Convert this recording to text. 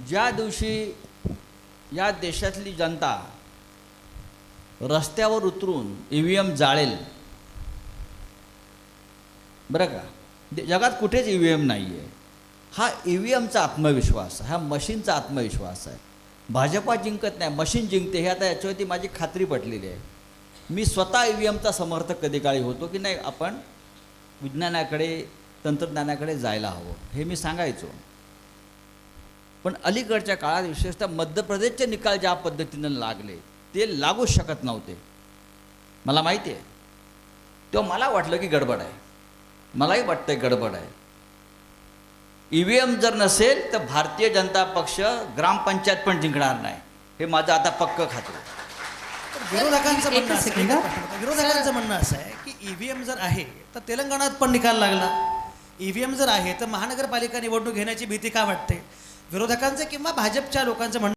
ज्या दिवशी या देशातली जनता रस्त्यावर उतरून EVM जाळेल, बरं का, जगात कुठेच EVM नाही आहे. हा EVMचा आत्मविश्वास, हा मशीनचा आत्मविश्वास आहे. भाजपा जिंकत नाही, मशीन जिंकते, हे आता याच्यावरती माझी खात्री पटलेली आहे. मी स्वतः EVMचा समर्थक कधी काळी होतो की नाही, आपण विज्ञानाकडे तंत्रज्ञानाकडे जायला हवं, हे मी सांगायचो. पण अलीकडच्या काळात विशेषतः मध्य प्रदेशचे निकाल ज्या पद्धतीनं लागले ते लागूच शकत नव्हते. मला माहिती आहे, तेव्हा मला वाटलं की गडबड आहे. मलाही वाटतंय गडबड आहे. EVM जर नसेल तर भारतीय जनता पक्ष ग्रामपंचायत पण जिंकणार नाही, हे माझं आता पक्क खातं. विरोधकांचं म्हणणं असं आहे की EVM जर आहे तर तेलंगणात पण निकाल लागला. EVM जर आहे तर महानगरपालिका निवडणूक घेण्याची भीती का वाटते? विरोधकांचं किंवा भाजपच्या लोकांचं म्हणणं